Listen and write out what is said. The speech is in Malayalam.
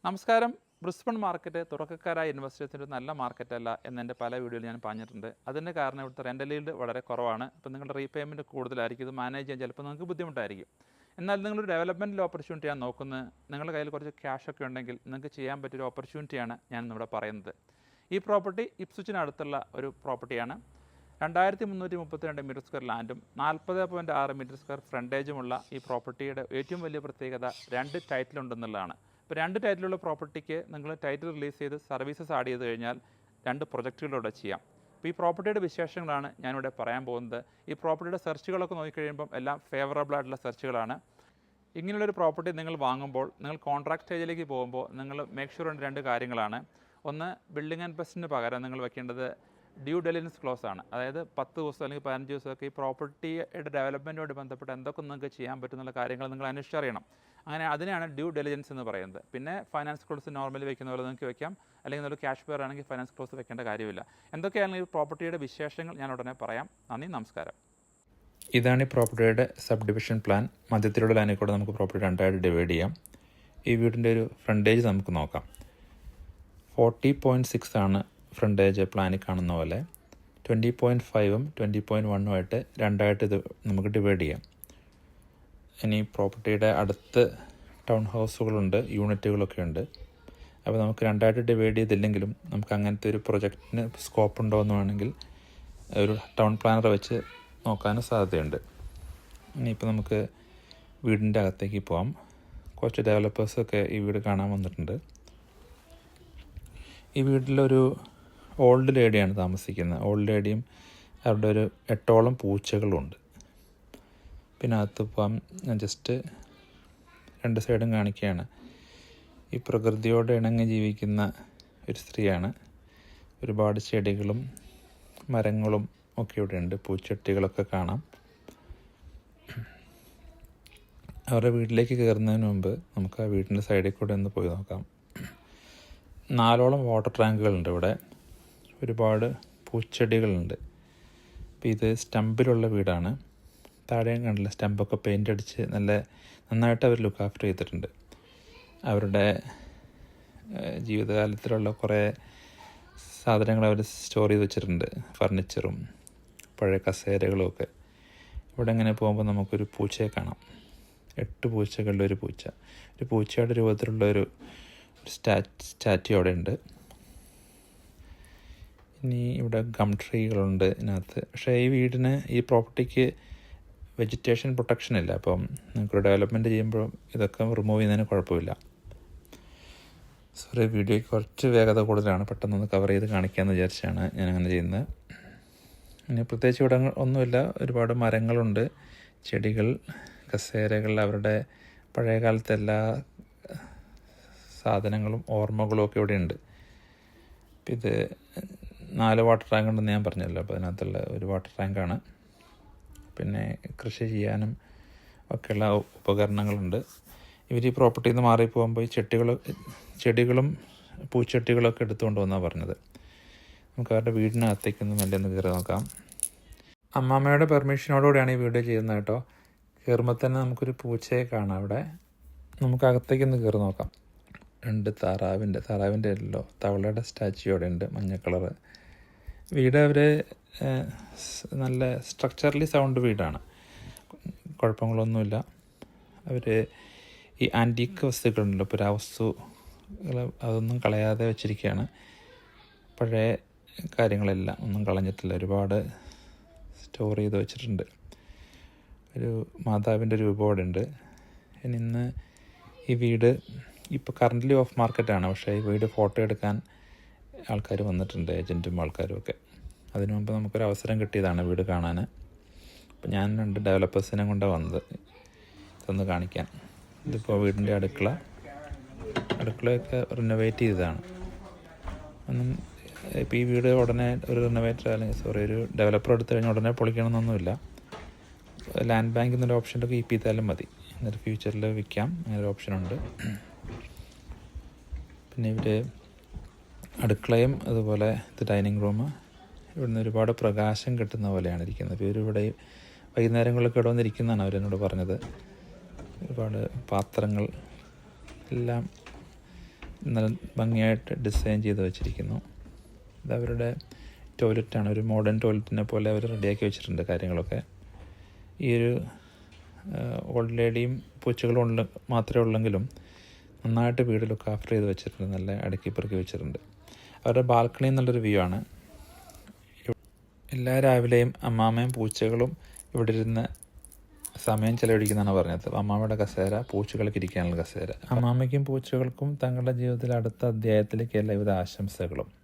നമസ്കാരം. ബ്രിസ്ബൺ മാർക്കറ്റ് തുടക്കക്കാരായ ഇൻവെസ്റ്റേഴ്സിൻ്റെ ഒരു നല്ല മാർക്കറ്റല്ല എന്നെൻ്റെ പല വീഡിയോയിൽ ഞാൻ പറഞ്ഞിട്ടുണ്ട്. അതിൻ്റെ കാരണം ഇവിടുത്തെ റെൻ്റൽ ഈൽഡ് വളരെ കുറവാണ്. ഇപ്പോൾ നിങ്ങളുടെ റീപേയ്മെൻറ്റ് കൂടുതലായിരിക്കും. ഇത് മാനേജ് ചെയ്യാൻ ചിലപ്പോൾ നിങ്ങൾക്ക് ബുദ്ധിമുട്ടായിരിക്കും. എന്നാൽ നിങ്ങളൊരു ഡെവലപ്മെൻറ്റൽ ഓപ്പർച്യൂണിറ്റിയാണ് നോക്കുന്നത്, നിങ്ങളുടെ കയ്യിൽ കുറച്ച് ക്യാഷൊക്കെ ഉണ്ടെങ്കിൽ നിങ്ങൾക്ക് ചെയ്യാൻ പറ്റിയൊരു ഓപ്പർച്യൂണിറ്റിയാണ് ഞാൻ ഇവിടെ പറയുന്നത്. ഈ പ്രോപ്പർട്ടി ഇപ്സ്വിച്ചിനടുത്തുള്ള ഒരു പ്രോപ്പർട്ടിയാണ്. 2332 മീറ്റർ സ്ക്വയർ ലാൻഡും 40.6 മീറ്റർ സ്ക്വയർ ഫ്രണ്ടേജുമുള്ള ഈ പ്രോപ്പർട്ടിയുടെ ഏറ്റവും വലിയ പ്രത്യേകത 2 ടൈറ്റിലുണ്ടെന്നുള്ളതാണ്. ഇപ്പോൾ 2 ടൈറ്റിലുള്ള പ്രോപ്പർട്ടിക്ക് നിങ്ങൾ ടൈറ്റിൽ റിലീസ് ചെയ്ത് സർവീസസ് ആഡ് ചെയ്ത് കഴിഞ്ഞാൽ 2 പ്രൊജക്റ്റുകളിലൂടെ ചെയ്യാം. അപ്പോൾ ഈ പ്രോപ്പർട്ടിയുടെ വിശേഷങ്ങളാണ് ഞാനിവിടെ പറയാൻ പോകുന്നത്. ഈ പ്രോപ്പർട്ടിയുടെ സെർച്ചുകളൊക്കെ നോക്കിക്കഴിയുമ്പം എല്ലാം ഫേവറബിൾ ആയിട്ടുള്ള സെർച്ചുകളാണ്. ഇങ്ങനെയുള്ളൊരു പ്രോപ്പർട്ടി നിങ്ങൾ വാങ്ങുമ്പോൾ, നിങ്ങൾ കോൺട്രാക്ട് സ്റ്റേജിലേക്ക് പോകുമ്പോൾ നിങ്ങൾ മേക്ക് ഷുവർ ഉണ്ട് 2 കാര്യങ്ങളാണ്. ഒന്ന്, ബിൽഡിംഗ് ആൻഡ് പെസ്റ്റിന് പകരം നിങ്ങൾ വെക്കേണ്ടത് ഡ്യൂ ഡെലിജൻസ് ക്ലോസ് ആണ്. അതായത് 10 ദിവസം അല്ലെങ്കിൽ 15 ദിവസമൊക്കെ ഈ പ്രോപ്പർട്ടിയുടെ ഡെവലപ്മെൻറ്റുമായിട്ട് ബന്ധപ്പെട്ട് എന്തൊക്കെ നിങ്ങൾക്ക് ചെയ്യാൻ പറ്റുന്നുള്ള കാര്യങ്ങൾ നിങ്ങൾ അന്വേഷിച്ചറിയണം. അങ്ങനെ അതിനെയാണ് ഡ്യൂ ഡെലിജൻസ് എന്ന് പറയുന്നത്. പിന്നെ ഫൈനാൻസ് ക്ലോസ് നോർമലി വെക്കുന്ന പോലെ നിങ്ങൾക്ക് വെക്കാം, അല്ലെങ്കിൽ നിങ്ങൾ ക്യാഷ് പെയർ ആണെങ്കിൽ ഫൈനാൻസ് ക്ലോസ് വെക്കേണ്ട കാര്യമില്ല. എന്തൊക്കെയാണ് ഈ പ്രോപ്പർട്ടിയുടെ വിശേഷങ്ങൾ ഞാൻ ഉടനെ പറയാം. നന്ദി, നമസ്കാരം. ഇതാണ് ഈ പ്രോപ്പർട്ടിയുടെ സബ് ഡിവിഷൻ പ്ലാൻ. മധ്യത്തിലുള്ള ലൈനിൽ കൂടെ നമുക്ക് പ്രോപ്പർട്ടി 2ആയിട്ട് ഡിവൈഡ് ചെയ്യാം. ഈ വീടിൻ്റെ ഒരു ഫ്രണ്ടേജ് നമുക്ക് നോക്കാം. 40.6 ആണ് ഫ്രണ്ടേജ് പ്ലാനിൽ കാണുന്ന പോലെ. 20.5ഉം 20.1ഉമായിട്ട് 2ആയിട്ട് ഇത് നമുക്ക് ഡിവൈഡ് ചെയ്യാം. ഇനി പ്രോപ്പർട്ടിയുടെ അടുത്ത് ടൗൺ ഹൗസുകളുണ്ട്, യൂണിറ്റുകളൊക്കെ ഉണ്ട്. അപ്പോൾ നമുക്ക് 2ആയിട്ട് ഡിവൈഡ് ചെയ്തില്ലെങ്കിലും നമുക്ക് അങ്ങനത്തെ ഒരു പ്രൊജക്റ്റിന് സ്കോപ്പ് ഉണ്ടോ എന്ന് വേണമെങ്കിൽ ഒരു ടൗൺ പ്ലാനർ വെച്ച് നോക്കാനും സാധ്യതയുണ്ട്. ഇനിയിപ്പോൾ നമുക്ക് വീടിൻ്റെ അകത്തേക്ക് പോകാം. കുറച്ച് ഡെവലപ്പേഴ്സൊക്കെ ഈ വീട് കാണാൻ വന്നിട്ടുണ്ട്. ഈ വീട്ടിലൊരു ഓൾഡ് ലേഡിയാണ് താമസിക്കുന്നത്. ഓൾഡ് ലേഡിയും അവരുടെ ഒരു 8ഓളം പൂച്ചകളുണ്ട്. പിന്നെ അകത്ത് പോകാം. ഞാൻ ജസ്റ്റ് 2 സൈഡും കാണിക്കുകയാണ്. ഈ പ്രകൃതിയോട് ഇണങ്ങി ജീവിക്കുന്ന ഒരു സ്ത്രീയാണ്. ഒരുപാട് ചെടികളും മരങ്ങളും ഒക്കെ ഇവിടെ ഉണ്ട്. പൂച്ചട്ടികളൊക്കെ കാണാം. അവരുടെ വീട്ടിലേക്ക് കയറുന്നതിന് മുമ്പ് നമുക്ക് ആ വീടിൻ്റെ സൈഡിൽ കൂടെ ഒന്ന് പോയി നോക്കാം. 4ഓളം വാട്ടർ ടാങ്കുകളുണ്ട് ഇവിടെ. ഒരുപാട് പൂച്ചെടികളുണ്ട്. അപ്പോൾ ഇത് സ്റ്റമ്പിലുള്ള വീടാണ്. താഴെയും കണ്ടില്ല, സ്റ്റമ്പൊക്കെ പെയിൻ്റ് അടിച്ച് നന്നായിട്ട് അവർ ലുക്ക് ആഫ്റ്റർ ചെയ്തിട്ടുണ്ട്. അവരുടെ ജീവിതകാലത്തിലുള്ള കുറേ സാധനങ്ങൾ അവർ സ്റ്റോർ ചെയ്ത് വെച്ചിട്ടുണ്ട്. ഫർണിച്ചറും പഴയ കസേരകളും ഒക്കെ. ഇവിടെ ഇങ്ങനെ പോകുമ്പോൾ നമുക്കൊരു പൂച്ചയെ കാണാം. 8 പൂച്ചകളുടെ ഒരു പൂച്ച. ഒരു പൂച്ചയുടെ രൂപത്തിലുള്ള ഒരു സ്റ്റാറ്റ്യൂ അവിടെ ഉണ്ട്. ഇനി ഇവിടെ ഗം ട്രീകളുണ്ട് ഇതിനകത്ത്. പക്ഷേ ഈ പ്രോപ്പർട്ടിക്ക് വെജിറ്റേഷൻ പ്രൊട്ടക്ഷൻ ഇല്ല. അപ്പം നമുക്ക് ഡെവലപ്മെൻറ്റ് ചെയ്യുമ്പോൾ ഇതൊക്കെ റിമൂവ് ചെയ്യുന്നതിന് കുഴപ്പമില്ല. സോറി, വീഡിയോയ്ക്ക് കുറച്ച് വേഗത കൂടുതലാണ്. പെട്ടെന്നൊന്ന് കവർ ചെയ്ത് കാണിക്കാമെന്ന് വിചാരിച്ചാണ് ഞാനങ്ങനെ ചെയ്യുന്നത്. ഇനി പ്രത്യേകിച്ച് ഇവിടെ ഒന്നുമില്ല. ഒരുപാട് മരങ്ങളുണ്ട്, ചെടികൾ, കസേരകൾ, അവരുടെ പഴയ കാലത്തെ എല്ലാ സാധനങ്ങളും ഓർമ്മകളും ഒക്കെ ഇവിടെ ഉണ്ട്. ഇത് 4 വാട്ടർ ടാങ്ക് ഉണ്ടെന്ന് ഞാൻ പറഞ്ഞല്ലോ. അപ്പോൾ അതിനകത്തുള്ള ഒരു വാട്ടർ ടാങ്കാണ്. പിന്നെ കൃഷി ചെയ്യാനും ഒക്കെയുള്ള ഉപകരണങ്ങളുണ്ട്. ഇവർ ഈ പ്രോപ്പർട്ടിയിൽ നിന്ന് മാറിപ്പോകുമ്പോൾ ഈ ചെടികളും പൂച്ചട്ടികളൊക്കെ എടുത്തുകൊണ്ട് വന്നാണ് പറഞ്ഞത്. നമുക്ക് അവരുടെ വീടിനകത്തേക്കൊന്ന് മെല്ലെ ഒന്ന് കയറി നോക്കാം. അമ്മാമ്മയുടെ പെർമിഷനോടുകൂടിയാണ് ഈ വീഡിയോ ചെയ്യുന്നത് കേട്ടോ. കയറുമ്പോൾ തന്നെ നമുക്കൊരു പൂച്ചയെ കാണാം അവിടെ. നമുക്ക് അകത്തേക്കൊന്ന് കയറി നോക്കാം. 2 താറാവിൻ്റെ അല്ലല്ലോ, തവളയുടെ സ്റ്റാച്യു അവിടെ ഉണ്ട്, മഞ്ഞ കളറ്. വീട് അവർ നല്ല സ്ട്രക്ചറലി സൗണ്ട് വീടാണ്. കുഴപ്പങ്ങളൊന്നുമില്ല. അവർ ഈ ആൻറ്റീക്ക് വസ്തുക്കളുണ്ടല്ലോ, പുരാവസ്തു, അതൊന്നും കളയാതെ വെച്ചിരിക്കുകയാണ്. പഴയ കാര്യങ്ങളെല്ലാം ഒന്നും കളഞ്ഞിട്ടില്ല. ഒരുപാട് സ്റ്റോർ ചെയ്ത് വെച്ചിട്ടുണ്ട്. ഒരു മാതാവിൻ്റെ രൂപം അവിടെ ഉണ്ട്. ഇന്ന് ഈ വീട് ഇപ്പോൾ കറൻ്റ്ലി ഓഫ് മാർക്കറ്റാണ്. പക്ഷേ ഈ വീട് ഫോട്ടോ എടുക്കാൻ ആൾക്കാർ വന്നിട്ടുണ്ട്, ഏജൻറ്റും ആൾക്കാരും ഒക്കെ. അതിനു മുമ്പ് നമുക്കൊരു അവസരം കിട്ടിയതാണ് വീട് കാണാൻ. അപ്പോൾ ഞാൻ 2 ഡെവലപ്പേഴ്സിനെ കൊണ്ടാണ് വന്നത് ഇതൊന്ന് കാണിക്കാൻ. ഇതിപ്പോൾ വീടിൻ്റെ അടുക്കളയൊക്കെ റിനോവേറ്റ് ചെയ്തതാണ്. ഇപ്പോൾ ഈ വീട് ഉടനെ ഒരു ഒരു ഡെവലപ്പർ എടുത്തു കഴിഞ്ഞാൽ ഉടനെ പൊളിക്കണമെന്നൊന്നുമില്ല. ലാൻഡ് ബാങ്കിൽ നിന്നൊരു ഓപ്ഷനൊക്കെ കീപ്പ് ചെയ്താലും മതി. എന്നിട്ട് ഫ്യൂച്ചറിൽ വിൽക്കാം, അങ്ങനെ ഒരു ഓപ്ഷനുണ്ട്. പിന്നെ ഇവർ അടുക്കളയും അതുപോലെ ഇത് ഡൈനിങ് റൂം. ഇവിടുന്ന് ഒരുപാട് പ്രകാശം കിട്ടുന്ന പോലെയാണ് ഇരിക്കുന്നത്. ഇവരിവിടെ വൈകുന്നേരങ്ങളിലൊക്കെ ഇവിടെ വന്നിരിക്കുന്നതാണ് അവരെന്നോട് പറഞ്ഞത്. ഒരുപാട് പാത്രങ്ങൾ എല്ലാം നല്ല ഭംഗിയായിട്ട് ഡിസൈൻ ചെയ്ത് വെച്ചിരിക്കുന്നു. ഇതവരുടെ ടോയ്ലറ്റാണ്. ഒരു മോഡേൺ ടോയ്ലറ്റിനെ പോലെ അവർ റെഡിയാക്കി വെച്ചിട്ടുണ്ട് കാര്യങ്ങളൊക്കെ. ഈ ഒരു ഓൾഡ് ലേഡിയും പൂച്ചകളും മാത്രമേ ഉള്ളെങ്കിലും നന്നായിട്ട് വീട് ലുക്ക് ആഫ്റ്റർ ചെയ്ത് വെച്ചിട്ടുണ്ട്. നല്ല അടുക്കി പെറുക്കി വെച്ചിട്ടുണ്ട്. അവരുടെ ബാൽക്കണി എന്നുള്ളൊരു വ്യൂ ആണ്. എല്ലാ രാവിലെയും അമ്മാമ്മയും പൂച്ചകളും ഇവിടെ ഇരുന്ന് സമയം ചെലവഴിക്കുന്നതാണ് പറഞ്ഞത്. അമ്മാമ്മയുടെ കസേര, പൂച്ചകൾക്ക് ഇരിക്കാനുള്ള കസേര. അമ്മാമ്മയ്ക്കും പൂച്ചകൾക്കും തങ്ങളുടെ ജീവിതത്തിലെ അടുത്ത അധ്യായത്തിലേക്ക് എല്ലാവിധ ആശംസകളും.